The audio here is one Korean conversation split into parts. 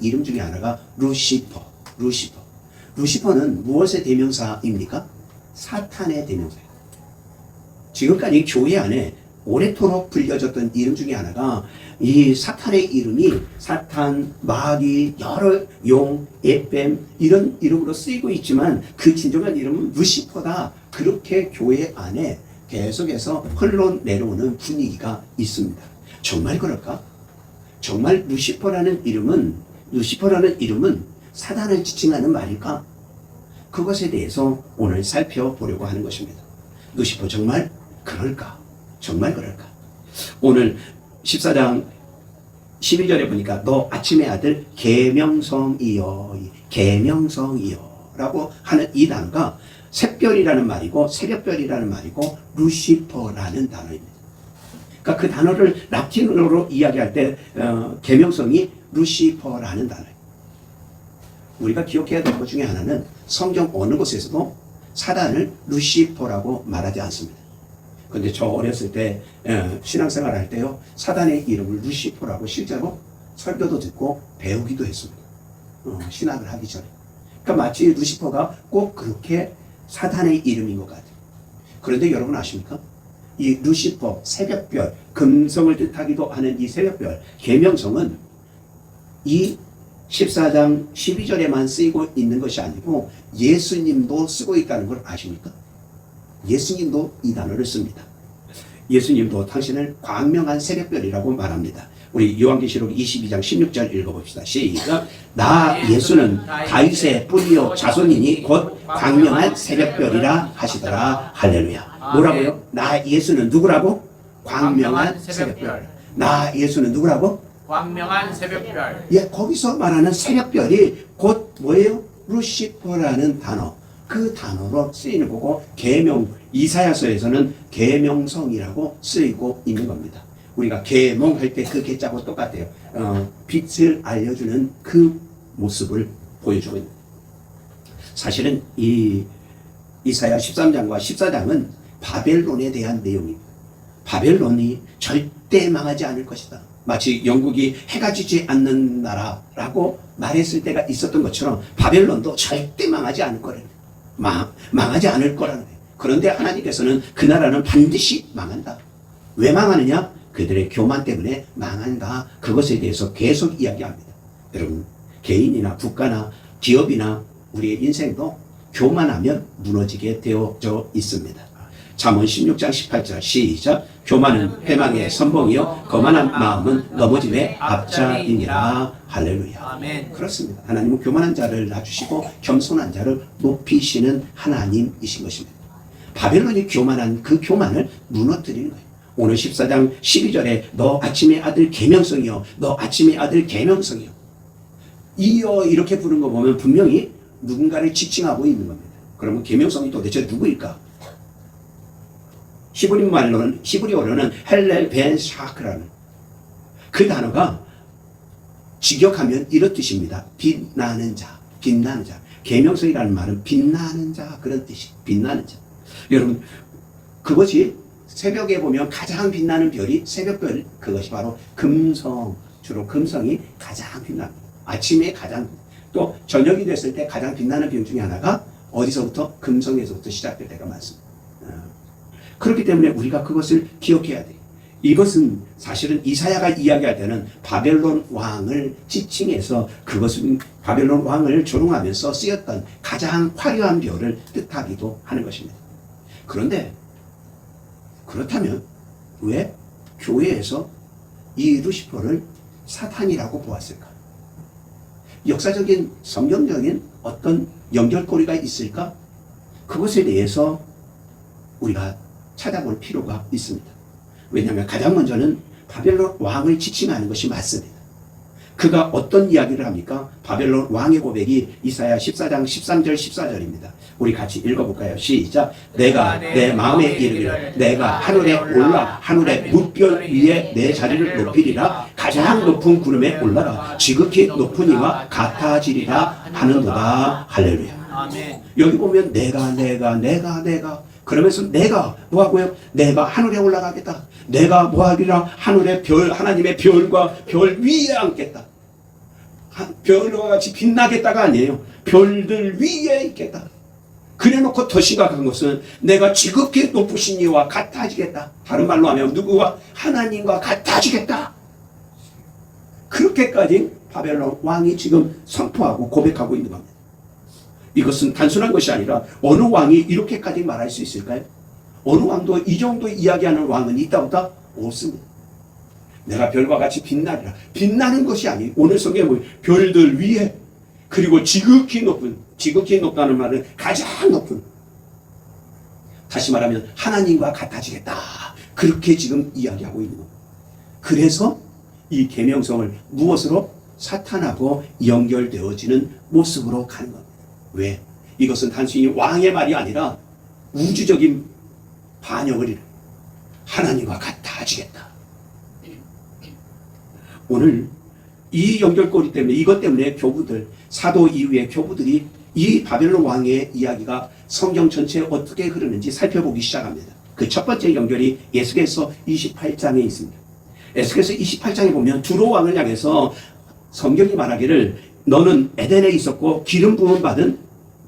이름 중에 하나가 루시퍼. 루시퍼는 무엇의 대명사입니까? 사탄의 대명사예요. 지금까지 교회 안에 오래도록 불려졌던 이름 중에 하나가 이 사탄의 이름이 사탄, 마귀, 여러 용, 에뱀 이런 이름으로 쓰이고 있지만 그 진정한 이름은 루시퍼다. 그렇게 교회 안에 계속해서 흘러내려오는 분위기가 있습니다. 정말 그럴까? 정말 루시퍼라는 이름은 사단을 지칭하는 말일까? 그것에 대해서 오늘 살펴보려고 하는 것입니다. 루시퍼 정말 그럴까? 정말 그럴까? 오늘 14장 12절에 보니까 너 아침의 아들 계명성이여 라고 하는 이 단어가 샛별이라는 말이고 새벽별이라는 말이고 루시퍼라는 단어입니다. 그러니까 그 단어를 라틴어로 이야기할 때 계명성이 루시퍼라는 단어예요. 우리가 기억해야 될 것 중에 하나는 성경 어느 곳에서도 사단을 루시퍼라고 말하지 않습니다. 근데 저 어렸을 때 신앙생활 할 때요, 사단의 이름을 루시퍼라고 실제로 설교도 듣고 배우기도 했습니다. 신학을 하기 전에. 그러니까 마치 루시퍼가 꼭 그렇게 사단의 이름인 것 같아요. 그런데 여러분 아십니까? 이 루시퍼, 새벽별, 금성을 뜻하기도 하는 이 새벽별, 계명성은 이 14장 12절에만 쓰이고 있는 것이 아니고 예수님도 쓰고 있다는 걸 아십니까? 예수님도 이 단어를 씁니다. 예수님도 당신을 광명한 새벽별이라고 말합니다. 우리 요한계시록 22장 16절 읽어봅시다. 시작. 나 예수는 다윗의 뿌리요 자손이니 곧 광명한 새벽별이라 하시더라. 할렐루야. 뭐라고요? 나 예수는 누구라고? 광명한 새벽별. 나 예수는 누구라고? 광명한 새벽별. 예, 거기서 말하는 새벽별이 곧 뭐예요? 루시퍼라는 단어. 그 단어로 쓰이는 거고, 계명, 이사야서에서는 계명성이라고 쓰이고 있는 겁니다. 우리가 계몽할 때 그 계자고 똑같아요. 빛을 알려주는 그 모습을 보여주고 있는. 사실은 이 이사야 13장과 14장은 바벨론에 대한 내용입니다. 바벨론이 절대 망하지 않을 것이다. 마치 영국이 해가 지지 않는 나라라고 말했을 때가 있었던 것처럼 바벨론도 절대 망하지 않을 거라는 거예요. 망하지 않을 거라는 거예요. 그런데 하나님께서는 그 나라는 반드시 망한다. 왜 망하느냐? 그들의 교만 때문에 망한다. 그것에 대해서 계속 이야기합니다. 여러분, 개인이나 국가나 기업이나 우리의 인생도 교만하면 무너지게 되어져 있습니다. 잠언 16장 18절 시작. 교만은 회망의 선봉이요 거만한 마음은 넘어짐의 앞자이니라. 할렐루야. 아멘. 그렇습니다. 하나님은 교만한 자를 낮추시고 겸손한 자를 높이시는 하나님이신 것입니다. 바벨론이 교만한 그 교만을 무너뜨리는 거예요. 오늘 14장 12절에 너 아침의 아들 계명성이요 너 아침의 아들 계명성이요 이어 이렇게 부른 거 보면 분명히 누군가를 지칭하고 있는 겁니다. 그러면 계명성이 도대체 누구일까? 히브리어로는 헬렐 벤 샤크라는 그 단어가 직역하면 이런 뜻입니다. 빛나는 자. 계명성이라는 말은 빛나는 자 그런 뜻이 빛나는 자. 여러분 그것이 새벽에 보면 가장 빛나는 별이 새벽별, 그것이 바로 금성. 주로 금성이 가장 빛납니다. 아침에 가장, 또 저녁이 됐을 때 가장 빛나는 별 중에 하나가 어디서부터? 금성에서부터 시작될 때가 많습니다. 그렇기 때문에 우리가 그것을 기억해야 돼요. 이것은 사실은 이사야가 이야기할 때는 바벨론 왕을 지칭해서 그것은 바벨론 왕을 조롱하면서 쓰였던 가장 화려한 별을 뜻하기도 하는 것입니다. 그런데 그렇다면 왜 교회에서 이 루시퍼를 사탄이라고 보았을까? 역사적인 성경적인 어떤 연결고리가 있을까? 그것에 대해서 우리가 찾아볼 필요가 있습니다. 왜냐하면 가장 먼저는 바벨론 왕을 지칭하는 것이 맞습니다. 그가 어떤 이야기를 합니까? 바벨론 왕의 고백이 이사야 14장 13절 14절입니다. 우리 같이 읽어볼까요? 시작. 내가 내 마음에 이르기를 내가 하늘에 올라 하늘의 무별 위에 내 자리를 높이리라. 가장 높은 구름에 올라가 지극히 높은 이와 같아지리라 하는도다. 할렐루야. 아멘. 여기 보면 내가 그러면서 내가 뭐하고요? 내가 하늘에 올라가겠다. 내가 뭐하기라? 하늘의 별, 하나님의 별과 별 위에 앉겠다. 별과 같이 빛나겠다가 아니에요. 별들 위에 있겠다. 그래놓고 더 심각한 것은 내가 지극히 높으신 이와 같아지겠다. 다른 말로 하면 누구와? 하나님과 같아지겠다. 그렇게까지 바벨론 왕이 지금 선포하고 고백하고 있는 겁니다. 이것은 단순한 것이 아니라 어느 왕이 이렇게까지 말할 수 있을까요? 어느 왕도 이 정도 이야기하는 왕은 있다보다 없습니다. 내가 별과 같이 빛나리라. 빛나는 것이 아니에요. 오늘 성경에 보면 별들 위에, 그리고 지극히 높다는 말은 가장 높은, 다시 말하면 하나님과 같아지겠다. 그렇게 지금 이야기하고 있는 겁니다. 그래서 이 계명성을 무엇으로? 사탄하고 연결되어지는 모습으로 가는 겁니다. 왜? 이것은 단순히 왕의 말이 아니라 우주적인 반역을 이루는, 하나님과 같아지겠다. 오늘 이 연결고리 때문에, 이것 때문에 교부들, 사도 이후의 교부들이 이 바벨론 왕의 이야기가 성경 전체에 어떻게 흐르는지 살펴보기 시작합니다. 그 첫 번째 연결이 에스겔서 28장에 있습니다. 에스겔서 28장에 보면 두로 왕을 향해서 성경이 말하기를 너는 에덴에 있었고 기름 부음 받은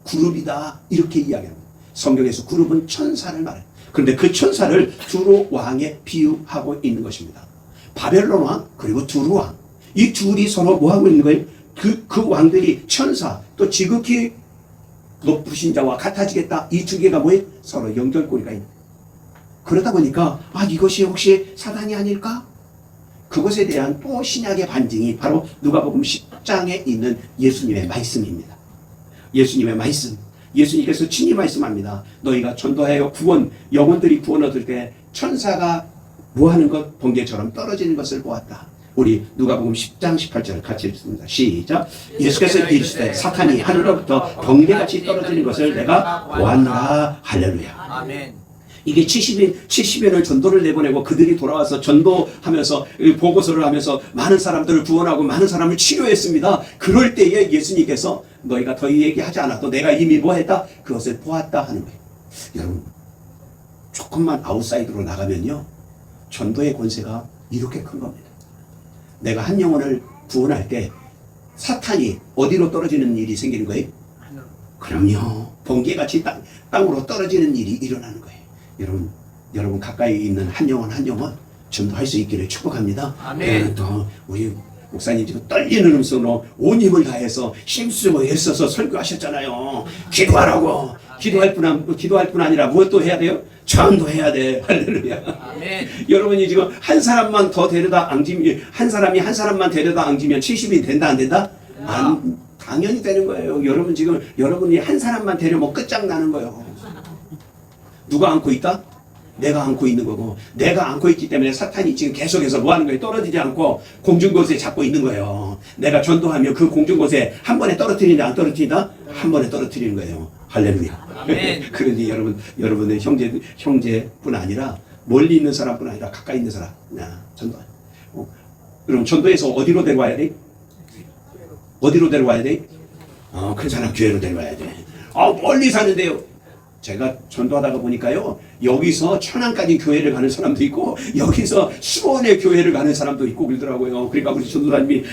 그룹이다, 이렇게 이야기합니다. 성경에서 그룹은 천사를 말해요. 그런데 그 천사를 두로 왕에 비유하고 있는 것입니다. 바벨론 왕 그리고 두로 왕, 이 둘이 서로 뭐하고 있는 거예요? 그 왕들이 천사, 또 지극히 높으신 자와 같아지겠다, 이 두 개가 뭐예요? 서로 연결고리가 있는 거예요. 그러다 보니까 이것이 혹시 사단이 아닐까? 그것에 대한 또 신약의 반증이 바로 누가복음 10장에 있는 예수님의 말씀입니다. 예수님의 말씀, 예수님께서 친히 말씀합니다. 너희가 전도하여 구원, 영혼들이 구원 얻을 때 천사가 뭐하는 것? 번개처럼 떨어지는 것을 보았다. 우리 누가복음 10장 18절을 같이 읽습니다. 시작. 예수께서 이르시되 사탄이 하늘로부터 번개같이 떨어지는 것을 내가 보았노라. 할렐루야. 아멘. 이게 70인을 전도를 내보내고 그들이 돌아와서 전도하면서 보고서를 하면서 많은 사람들을 구원하고 많은 사람을 치료했습니다. 그럴 때에 예수님께서 너희가 더 얘기하지 않아도 내가 이미 뭐 했다? 그것을 보았다 하는 거예요. 여러분, 조금만 아웃사이드로 나가면요, 전도의 권세가 이렇게 큰 겁니다. 내가 한 영혼을 구원할 때 사탄이 어디로 떨어지는 일이 생기는 거예요? 그럼요, 번개같이 땅으로 떨어지는 일이 일어나는 거예요. 여러분 가까이 있는 한 영혼 전도할 수 있기를 축복합니다. 아멘. 또 우리 목사님 지금 떨리는 음성으로 온 힘을 다해서 힘쓰고 애써서 설교하셨잖아요. 기도하라고. 기도할 뿐 아니라 무엇도 해야 돼요? 전도해야 돼. 할렐루야. 아멘. 여러분이 지금 한 사람만 더 데려다 앙지면, 한 사람만 데려다 앙지면 70이 된다 안 된다? 당연히 되는 거예요. 여러분이 한 사람만 데려면 끝장나는 거예요. 누가 안고 있다? 내가 안고 있는 거고, 내가 안고 있기 때문에 사탄이 지금 계속해서 뭐 하는 거예요? 떨어지지 않고 공중곳에 잡고 있는 거예요. 내가 전도하면 그 공중곳에 한 번에 떨어뜨리냐 안 떨어뜨리나? 한 번에 떨어뜨리는 거예요. 할렐루야. 아멘. 그러니 여러분의 형제뿐 아니라 멀리 있는 사람뿐 아니라 가까이 있는 사람, 전도. 그럼 전도해서 어디로 데려와야 돼? 어디로 데려와야 돼? 그 사람 교회로 데려와야 돼. 멀리 사는데요. 제가 전도하다가 보니까요, 여기서 천안까지 교회를 가는 사람도 있고 여기서 수원에 교회를 가는 사람도 있고 그러더라고요. 그러니까 우리 전도사님이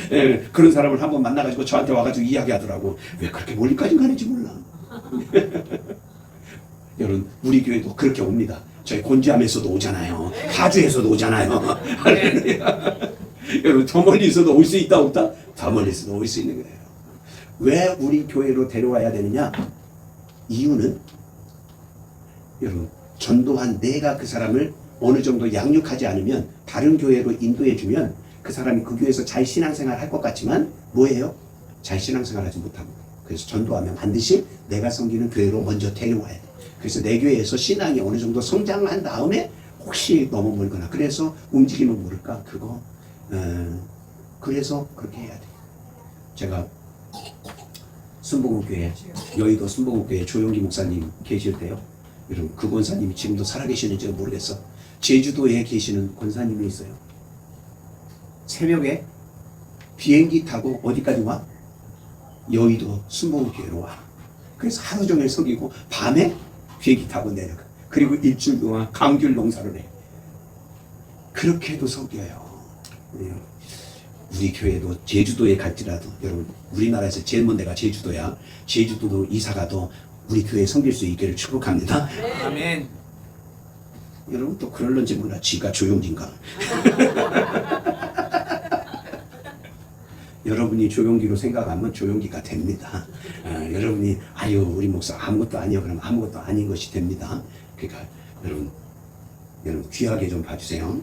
그런 사람을 한번 만나가지고 저한테 와가지고 이야기하더라고. 왜 그렇게 멀리까지 가는지 몰라. 여러분, 우리 교회도 그렇게 옵니다. 저희 곤지암에서도 오잖아요. 파주에서도 오잖아요. 여러분, 더 멀리서도 올 수 있다 없다? 더 멀리서도 올 수 있는 거예요. 왜 우리 교회로 데려와야 되느냐? 이유는 여러분, 전도한 내가 그 사람을 어느 정도 양육하지 않으면, 다른 교회로 인도해주면 그 사람이 그 교회에서 잘 신앙생활 할 것 같지만 뭐예요? 잘 신앙생활 하지 못합니다. 그래서 전도하면 반드시 내가 섬기는 교회로 먼저 데려와야 돼. 그래서 내 교회에서 신앙이 어느 정도 성장을 한 다음에 혹시 너무 멀거나 그래서 움직이면 모를까? 그래서 그렇게 해야 돼. 제가 순복음교회, 여의도 순복음교회 조용기 목사님 계실 때요, 여러분, 그 권사님이 지금도 살아계시는지 모르겠어. 제주도에 계시는 권사님이 있어요. 새벽에 비행기 타고 어디까지 와? 여의도 순복음교회로 와. 그래서 하루 종일 섬기고 밤에 비행기 타고 내려가. 그리고 일주일 동안 감귤 농사를 해. 그렇게도 섬겨요. 우리 교회도 제주도에 갈지라도 여러분 우리나라에서 제일 먼 데가 제주도야. 제주도도 이사가도 우리 교회 섬길 수 있기를 축복합니다. 아멘. 여러분 또 그럴런지 몰라. 지가 조용진가. 여러분이 조용기로 생각하면 조용기가 됩니다. 여러분이 아유 우리 목사 아무것도 아니요 그러면 아무것도 아닌 것이 됩니다. 그러니까 여러분 귀하게 좀 봐주세요.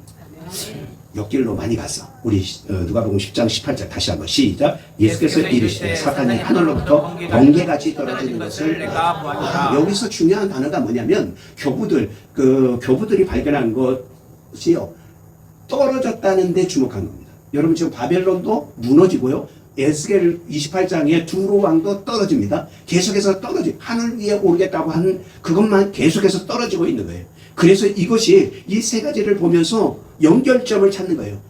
옆길로 많이 갔어. 우리 누가복음 10장 18절 다시 한번 시작. 예수께서 이르시되 사탄이 하늘로부터 번개같이 떨어지는 것을 내가 보았노라. 여기서 중요한 단어가 뭐냐면 교부들이 발견한 것이요 떨어졌다는 데 주목한 겁니다. 여러분 지금 바벨론도 무너지고요. 에스겔 28장에 두로 왕도 떨어집니다. 계속해서 하늘 위에 오르겠다고 하는 그것만 계속해서 떨어지고 있는 거예요. 그래서 이것이 이 세 가지를 보면서 연결점을 찾는 거예요.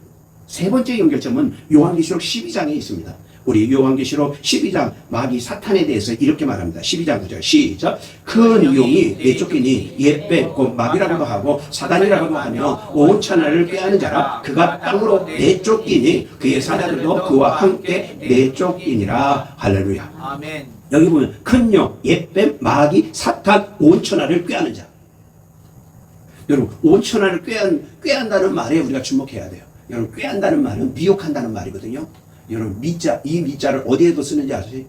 세 번째 연결점은 요한계시록 12장에 있습니다. 우리 요한계시록 12장 마귀 사탄에 대해서 이렇게 말합니다. 12장 9절 시작. 큰 용이 내쫓기니 옛뱀 곧 마귀라고도 하고 사단이라고도 하며 온 천하를 꾀하는 자라 그가 땅으로 내쫓기니 그의 사자들도 그와 함께 내쫓기니라. 할렐루야. 아멘. 여기 보면 큰 용, 옛뱀, 마귀, 사탄, 온 천하를 꾀하는 자. 여러분 온 천하를 꾀한다는 말에 우리가 주목해야 돼요. 여러분 꾀한다는 말은 미혹한다는 말이거든요. 여러분 이 미자를 어디에도 쓰는지 아세요?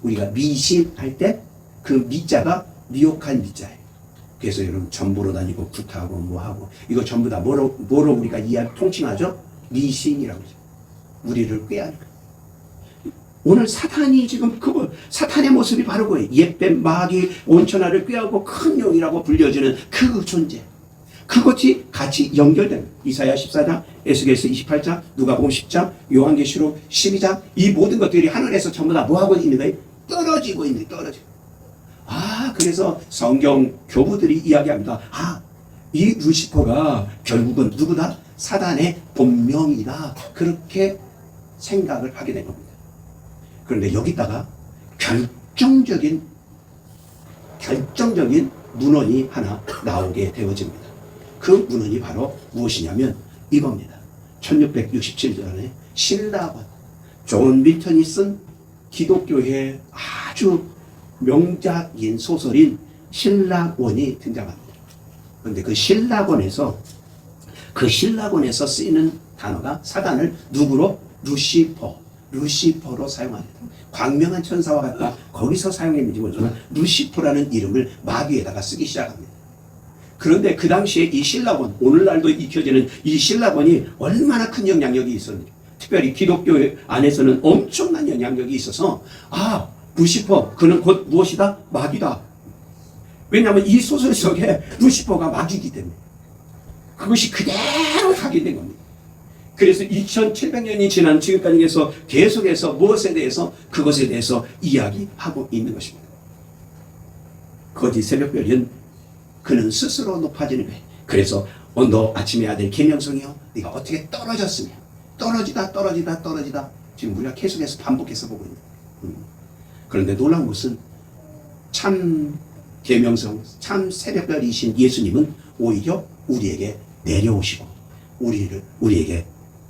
우리가 미신할 때 그 미자가 미혹한 미자예요. 그래서 여러분 전보로 다니고 굿하고 뭐하고 이거 전부 다 뭐로 우리가 통칭하죠? 미신이라고 하죠. 우리를 꾀하는 거예요. 오늘 사탄이 지금 사탄의 모습이 바로 그거예요. 옛뱀 마귀 온천하를 꾀하고 큰 용이라고 불려지는 그 존재. 그것이 같이 연결된 이사야 14장, 에스겔서 28장, 누가복음 10장, 요한계시록 12장 이 모든 것들이 하늘에서 전부 다 뭐하고 있는 거예요? 떨어지고 있는 거예요. 떨어지고. 그래서 성경 교부들이 이야기합니다. 이 루시퍼가 결국은 누구다? 사단의 본명이다. 그렇게 생각을 하게 된 겁니다. 그런데 여기다가 결정적인 문헌이 하나 나오게 되어집니다. 그 문헌이 바로 무엇이냐면 이겁니다. 1667년에 신라권 존 밀턴이 쓴 기독교의 아주 명작인 소설인 신라권이 등장합니다. 그런데 그 신라권에서 쓰이는 단어가 사단을 누구로? 루시퍼로 사용합니다. 광명한 천사와 같다. 거기서 사용했는지 모르지만 루시퍼라는 이름을 마귀에다가 쓰기 시작합니다. 그런데 그 당시에 이 신라권, 오늘날도 익혀지는 이 신라권이 얼마나 큰 영향력이 있었는지, 특별히 기독교 안에서는 엄청난 영향력이 있어서 루시퍼 그는 곧 무엇이다? 마귀다. 왜냐하면 이 소설 속에 루시퍼가 마귀이기 때문에 그것이 그대로 각인된 겁니다. 그래서 2700년이 지난 지금까지 계속해서 무엇에 대해서 그것에 대해서 이야기하고 있는 것입니다. 거짓 새벽별은 그는 스스로 높아지는 거예요. 그래서 너 아침에 아들 계명성이요 네가 어떻게 떨어졌으며 떨어지다 지금 우리가 계속해서 반복해서 보고 있는 거예요. 그런데 놀라운 것은 참 계명성 참 새벽별이신 예수님은 오히려 우리에게 내려오시고 우리에게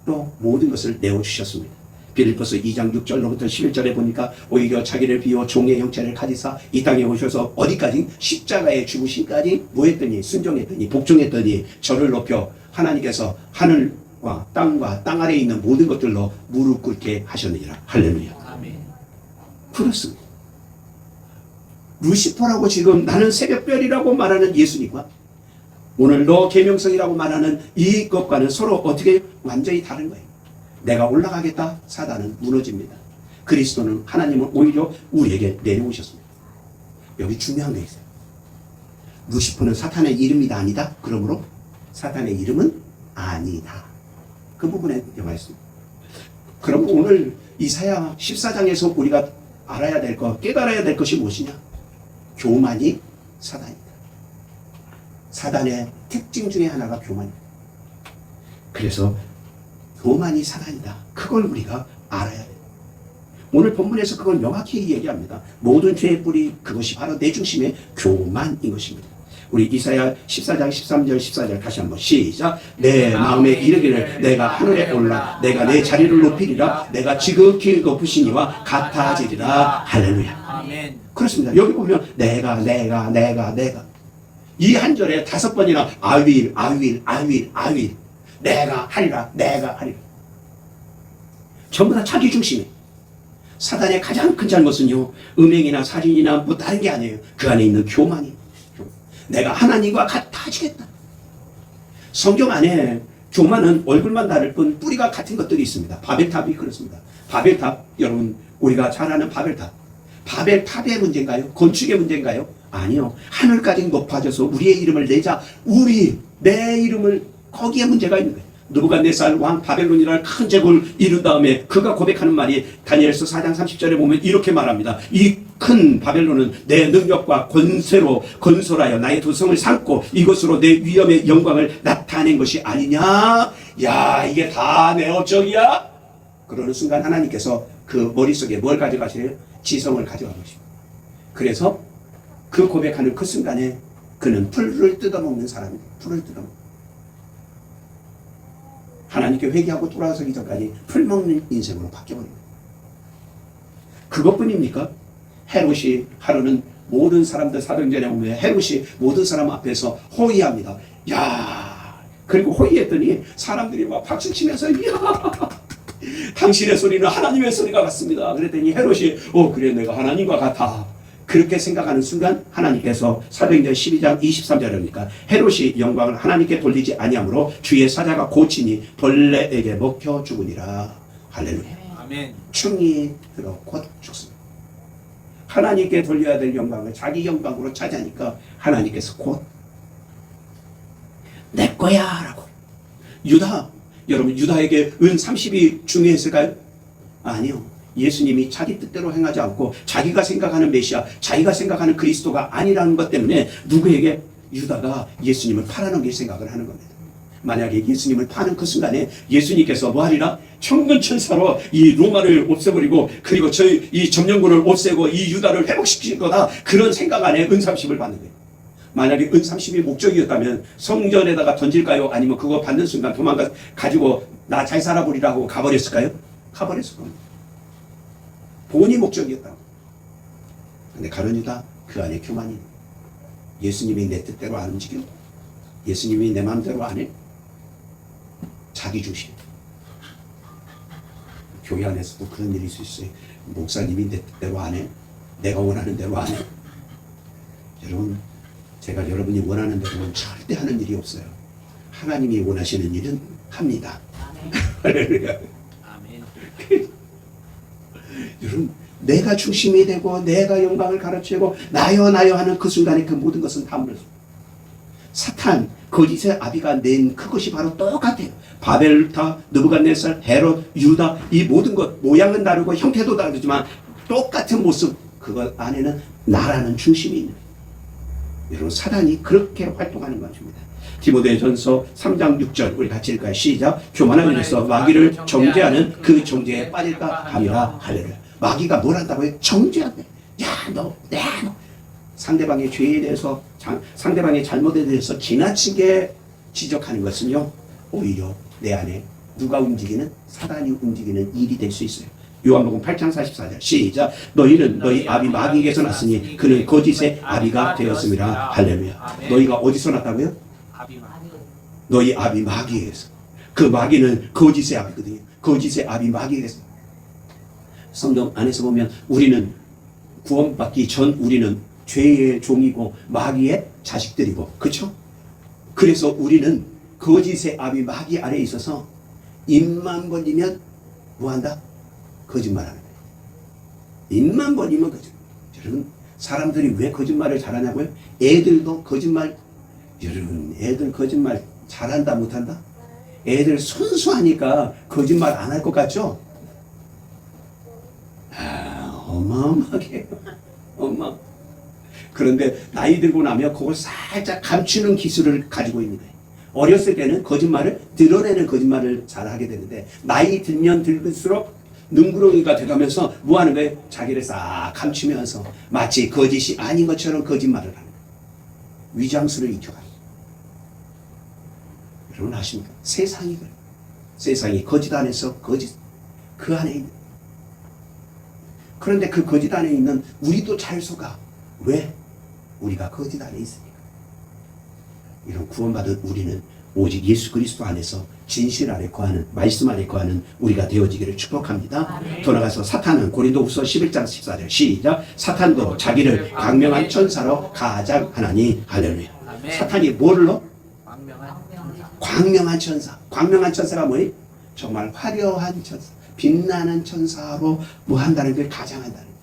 또 모든 것을 내어주셨습니다. 빌립보서 2장 6절로부터 11절에 보니까 오히려 자기를 비워 종의 형체를 가지사 이 땅에 오셔서 어디까지? 십자가의 죽으심까지 뭐했더니 순종했더니 복종했더니 저를 높여 하나님께서 하늘과 땅 아래에 있는 모든 것들로 무릎 꿇게 하셨느니라. 할렐루야. 아멘. 그렇습니다. 루시퍼라고 지금 나는 새벽별이라고 말하는 예수님과 오늘 너 계명성이라고 말하는 이것과는 서로 어떻게 완전히 다른 거예요. 내가 올라가겠다. 사단은 무너집니다. 그리스도는 하나님은 오히려 우리에게 내려오셨습니다. 여기 중요한 게 있어요. 루시퍼는 사탄의 이름이다 아니다? 그러므로 사탄의 이름은 아니다. 그 부분에 들어가 있습니다. 그럼 오늘 이사야 14장에서 우리가 알아야 될 것, 깨달아야 될 것이 무엇이냐? 교만이 사단이다. 사단의 특징 중에 하나가 교만이다. 그래서 교만이 사단이다. 그걸 우리가 알아야 돼요. 오늘 본문에서 그걸 명확히 얘기합니다. 모든 죄의 뿌리 그것이 바로 내 중심의 교만인 것입니다. 우리 이사야 14장 13절 14절 다시 한번 시작. 내 마음에 이르기를 내가 하늘에 올라 내가 내 자리를 높이리라. 내가 지극히 높으시니와 같아지리라. 할렐루야. 아멘. 그렇습니다. 여기 보면 내가 이 한 절에 5번이나 I will 내가 하리라. 전부 다 자기 중심이에요. 사단의 가장 큰 잘못은요, 음행이나 살인이나 뭐 다른 게 아니에요. 그 안에 있는 교만이. 내가 하나님과 같아지겠다. 성경 안에 교만은 얼굴만 다를 뿐 뿌리가 같은 것들이 있습니다. 바벨탑이 그렇습니다. 바벨탑, 여러분 우리가 잘 아는 바벨탑. 바벨탑의 문제인가요? 건축의 문제인가요? 아니요. 하늘까지 높아져서 우리의 이름을 내자. 내 이름을 거기에 문제가 있는 거예요. 느부갓네살 왕 바벨론이라는 큰 제국을 이룬 다음에 그가 고백하는 말이 다니엘서 4장 30절에 보면 이렇게 말합니다. 이 큰 바벨론은 내 능력과 권세로 건설하여 나의 도성을 삼고 이것으로 내 위엄의 영광을 나타낸 것이 아니냐. 야, 이게 다 내 업적이야? 그러는 순간 하나님께서 그 머릿속에 뭘 가져가시래요? 지성을 가져가 보십니다. 그래서 그 고백하는 그 순간에 그는 풀을 뜯어먹는 사람이에요. 풀을 뜯어먹는. 하나님께 회개하고 돌아서기 전까지 풀 먹는 인생으로 바뀌어버립니다. 그것뿐입니까? 헤롯이 하루는 모든 사람들 사도행전에 보면 헤롯이 모든 사람 앞에서 호의합니다. 야, 그리고 호의했더니 사람들이 막 박수치면서 야, 당신의 소리는 하나님의 소리가 같습니다. 그랬더니 헤롯이 그래 내가 하나님과 같아. 그렇게 생각하는 순간 하나님께서 사도행전 12장 23절이니까 헤롯이 영광을 하나님께 돌리지 아니하므로 주의 사자가 고치니 벌레에게 먹혀 죽으니라. 할렐루야. 아멘. 충이 들어 곧 죽습니다. 하나님께 돌려야 될 영광을 자기 영광으로 차지하니까 하나님께서 곧 내 거야 라고. 여러분 유다에게 은 30이 중요했을까요? 아니요. 예수님이 자기 뜻대로 행하지 않고 자기가 생각하는 메시아, 자기가 생각하는 그리스도가 아니라는 것 때문에 누구에게? 유다가 예수님을 팔아넘길 생각을 하는 겁니다. 만약에 예수님을 파는 그 순간에 예수님께서 뭐 하리라? 천군 천사로 이 로마를 없애버리고 그리고 이 점령군을 없애고 이 유다를 회복시킬 거다. 그런 생각 안에 은 30을 받는 거예요. 만약에 은 30이 목적이었다면 성전에다가 던질까요? 아니면 그거 받는 순간 도망가 가지고 나 잘 살아보리라 하고 가버렸을까요? 가버렸을 겁니다. 본이 목적이었다고. 근데 가룟 유다 그 안에 교만이. 예수님이 내 뜻대로 안 움직여. 예수님이 내 마음대로 안 해. 자기 중심. 교회 안에서도 그런 일이 있을 수 있어요. 목사님이 내 뜻대로 안 해. 내가 원하는 대로 안 해. 여러분, 제가 여러분이 원하는 대로는 절대 하는 일이 없어요. 하나님이 원하시는 일은 합니다. 할렐루야. 아멘. 여러분, 내가 중심이 되고 내가 영광을 가르치고 나요 하는 그 순간에 그 모든 것은 다 무너져. 사탄, 거짓의 아비가 낸 그것이 바로 똑같아요. 바벨탑, 느부갓네살, 헤롯, 유다, 이 모든 것 모양은 다르고 형태도 다르지만 똑같은 모습, 그것 안에는 나라는 중심이 있는 거예요. 여러분, 사단이 그렇게 활동하는 것입니다. 디모데전서 3장 6절 우리 같이 읽을까요? 시작. 교만한 일에서 마귀를 정죄하는 그 정죄에 빠질까 함이라. 할렐루야. 마귀가 뭘 한다고요? 정죄한대. 야, 너. 상대방의 죄에 대해서, 상대방의 잘못에 대해서 지나치게 지적하는 것은요, 오히려 내 안에 누가 움직이는? 사단이 움직이는 일이 될 수 있어요. 요한복음 8장 44절 시작. 너희는 너희 아비 마귀에게서 났으니 그는 거짓의 아비가 되었음이라. 할렐루야. 너희가 어디서 났다고요? 너희 아비 마귀에게서. 그 마귀는 거짓의 아비거든요. 거짓의 아비 마귀에게서. 성경 안에서 보면 우리는 구원받기 전 우리는 죄의 종이고 마귀의 자식들이고, 그렇죠? 그래서 우리는 거짓의 아비 마귀 아래에 있어서 입만 벌리면 뭐한다? 거짓말하는 거예요. 입만 벌리면 거짓말. 여러분, 사람들이 왜 거짓말을 잘하냐고요? 애들도 거짓말. 여러분, 애들 거짓말 잘한다 못한다? 애들 순수하니까 거짓말 안 할 것 같죠? 어마어마하게 엄마. 그런데 나이 들고 나면 그걸 살짝 감추는 기술을 가지고 있는 거예요. 어렸을 때는 거짓말을 드러내는 거짓말을 잘 하게 되는데 나이 들면 들수록 능구렁이가 돼가면서 뭐 하는 거예요? 자기를 싹 감추면서 마치 거짓이 아닌 것처럼 거짓말을 하는 거예요. 위장술을 익혀가는. 여러분 아십니까? 세상이 그래. 세상이 거짓 안에서 거짓 그 안에 있는. 그런데 그 거짓 안에 있는 우리도 잘 속아. 왜? 우리가 거짓 안에 있으니까. 이런 구원받은 우리는 오직 예수 그리스도 안에서 진실 안에 거하는, 말씀 안에 거하는 우리가 되어지기를 축복합니다. 돌아가서 사탄은 고린도후서 11장 14절 시작. 사탄도 자기를 광명한 천사로 가장하나니. 할렐루야. 아멘. 사탄이 뭐를로? 광명한 광명한 천사. 광명한 천사가 뭐니? 정말 화려한 천사, 빛나는 천사로 뭐 한다는 걸 가장한다는 거예요.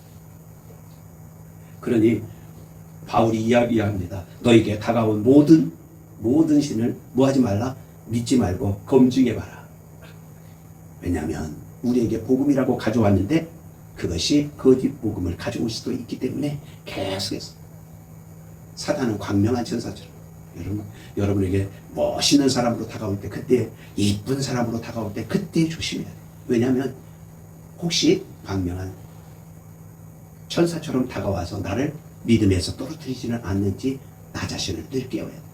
그러니 바울이 이야기합니다. 너에게 다가온 모든 신을 뭐 하지 말라? 믿지 말고 검증해봐라. 왜냐하면 우리에게 복음이라고 가져왔는데 그것이 거짓 복음을 가져올 수도 있기 때문에 계속해서 사단은 광명한 천사처럼 여러분에게 멋있는 사람으로 다가올 때, 그때 이쁜 사람으로 다가올 때 그때 조심해야 돼요. 왜냐하면 혹시 광명한 천사처럼 다가와서 나를 믿음에서 떨어뜨리지는 않는지 나 자신을 늘 깨워야 돼요.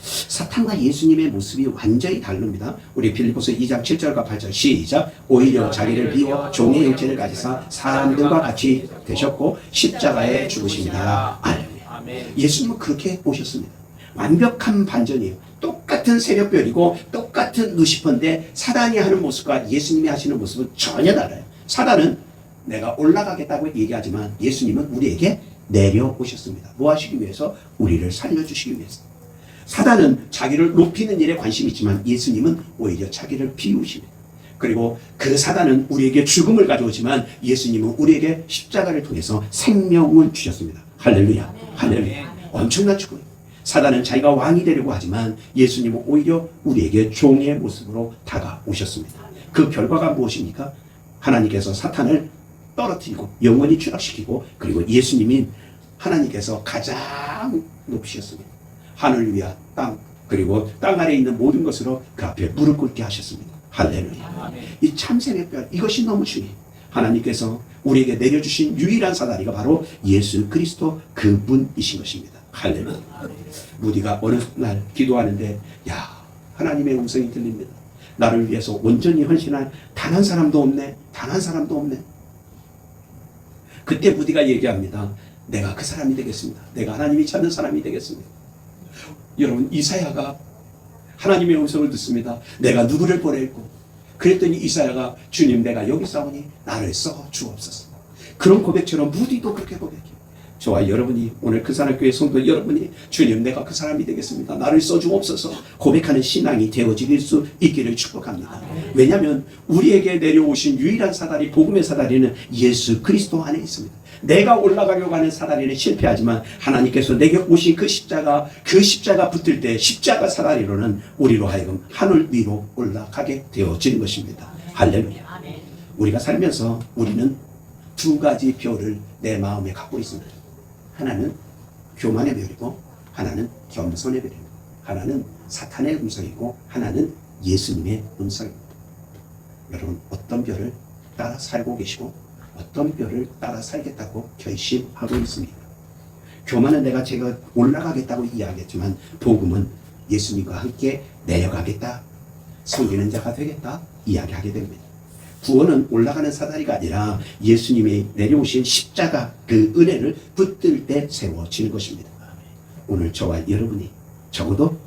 사탄과 예수님의 모습이 완전히 다릅니다. 우리 빌립보서 2장 7절과 8절 시작. 오히려 자기를 비워 종의 형체를 가지사 사람들과 같이 되셨고 십자가에 죽으십니다. 아멘. 예수님은 그렇게 오셨습니다. 완벽한 반전이에요. 똑같은 새벽별이고 똑같은 루시퍼인데 사단이 하는 모습과 예수님이 하시는 모습은 전혀 달라요. 사단은 내가 올라가겠다고 얘기하지만 예수님은 우리에게 내려오셨습니다. 뭐 하시기 위해서? 우리를 살려주시기 위해서. 사단은 자기를 높이는 일에 관심이 있지만 예수님은 오히려 자기를 비우십니다. 그리고 그 사단은 우리에게 죽음을 가져오지만 예수님은 우리에게 십자가를 통해서 생명을 주셨습니다. 할렐루야. 할렐루야. 엄청난 축복이에요. 사단은 자기가 왕이 되려고 하지만 예수님은 오히려 우리에게 종의 모습으로 다가오셨습니다. 그 결과가 무엇입니까? 하나님께서 사탄을 떨어뜨리고 영원히 추락시키고, 그리고 예수님이 하나님께서 가장 높이셨습니다. 하늘 위와 땅, 그리고 땅 아래에 있는 모든 것으로 그 앞에 무릎 꿇게 하셨습니다. 할렐루야. 이 참새벽별, 이것이 너무 중요해요. 하나님께서 우리에게 내려주신 유일한 사다리가 바로 예수 그리스도 그분이신 것입니다. 할렐루야. 무디가 어느 날 기도하는데 하나님의 음성이 들립니다. 나를 위해서 온전히 헌신한 단 한 사람도 없네. 단 한 사람도 없네. 그때 무디가 얘기합니다. 내가 그 사람이 되겠습니다. 내가 하나님이 찾는 사람이 되겠습니다. 여러분, 이사야가 하나님의 음성을 듣습니다. 내가 누구를 보낼고? 그랬더니 이사야가 주님, 내가 여기 싸우니 나를 써 주옵소서. 그런 고백처럼 무디도 그렇게 고백해요. 저와 여러분이, 오늘 그 사랑교회 성도 여러분이 주님, 내가 그 사람이 되겠습니다. 나를 써주옵소서 고백하는 신앙이 되어질 수 있기를 축복합니다. 왜냐하면 우리에게 내려오신 유일한 사다리, 복음의 사다리는 예수 그리스도 안에 있습니다. 내가 올라가려고 하는 사다리는 실패하지만 하나님께서 내게 오신 그 십자가 붙을 때 십자가 사다리로는 우리로 하여금 하늘 위로 올라가게 되어지는 것입니다. 할렐루야. 우리가 살면서 우리는 두 가지 별을 내 마음에 갖고 있습니다. 하나는 교만의 별이고 하나는 겸손의 별입니다. 하나는 사탄의 음성이고 하나는 예수님의 음성입니다. 여러분, 어떤 별을 따라 살고 계시고 어떤 별을 따라 살겠다고 결심하고 있습니까? 교만은 제가 올라가겠다고 이야기했지만 복음은 예수님과 함께 내려가겠다, 섬기는 자가 되겠다 이야기하게 됩니다. 구원은 올라가는 사다리가 아니라 예수님이 내려오신 십자가 그 은혜를 붙들 때 세워지는 것입니다. 오늘 저와 여러분이 적어도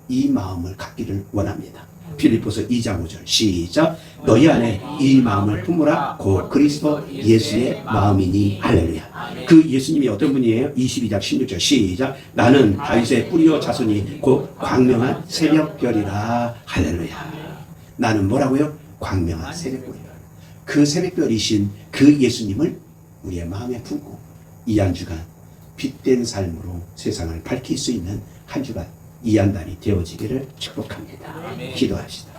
이 마음을 갖기를 원합니다. 빌립보서 2장 5절 시작. 너희 안에 이 마음을 품으라. 곧 그리스도 예수의 마음이니. 할렐루야. 그 예수님이 어떤 분이에요? 22장 16절 시작. 나는 다윗의 뿌리요 자손이 곧 광명한 새벽별이라. 할렐루야. 나는 뭐라고요? 광명한 새벽별이라. 그 새벽별이신 그 예수님을 우리의 마음에 품고 이 한 주간 빛된 삶으로 세상을 밝힐 수 있는 한 주간, 이 한 달이 되어지기를 축복합니다. 기도합시다.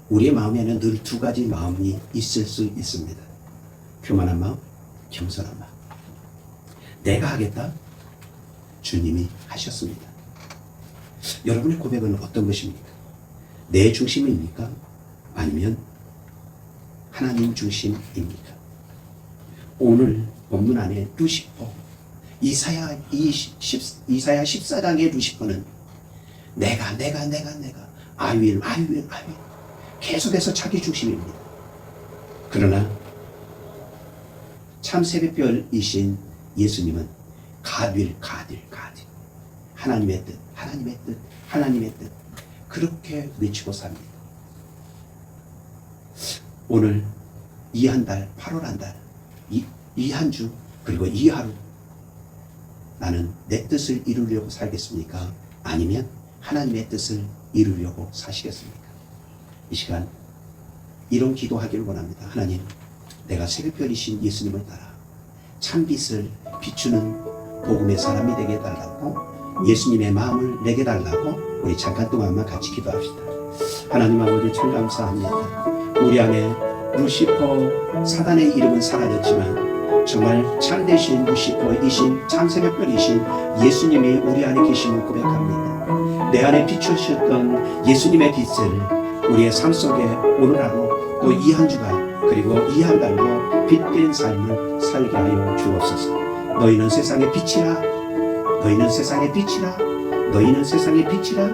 우리의 마음에는 늘 두 가지 마음이 있을 수 있습니다. 교만한 마음, 겸손한 마음. 내가 하겠다, 주님이 하셨습니다. 여러분의 고백은 어떤 것입니까? 내 중심입니까? 아니면 하나님 중심입니까? 오늘 본문 안에 루시퍼, 이사야 14장의 루시퍼는 내가 I will 계속해서 자기 중심입니다. 그러나 참 새벽별이신 예수님은 가딜 하나님의 뜻 그렇게 외치고 삽니다. 오늘 이 한 달, 8월 한 달, 이 한 주, 그리고 이 하루 나는 내 뜻을 이루려고 살겠습니까? 아니면 하나님의 뜻을 이루려고 사시겠습니까? 이 시간 이런 기도하기를 원합니다. 하나님, 내가 새벽별이신 예수님을 따라 참빛을 비추는 복음의 사람이 되게 해달라고, 예수님의 마음을 내게 달라고 우리 잠깐 동안만 같이 기도합시다. 하나님 아버지 참 감사합니다. 우리 안에 루시퍼 사단의 이름은 사라졌지만 정말 참되신 루시퍼이신 참새벽별이신 예수님이 우리 안에 계심을 고백합니다. 내 안에 비추셨던 예수님의 빛을 우리의 삶 속에 오늘 하루 또 이 한 주간 그리고 이 한 달도 빛된 삶을 살게 하여 주옵소서. 너희는 세상의 빛이라, 너희는 세상의 빛이라, 너희는 세상의 빛이라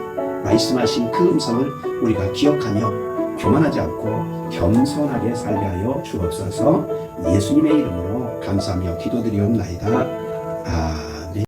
말씀하신 그 음성을 우리가 기억하며 교만하지 않고 겸손하게 살게 하여 주옵소서. 예수님의 이름으로 감사하며 기도드리옵나이다.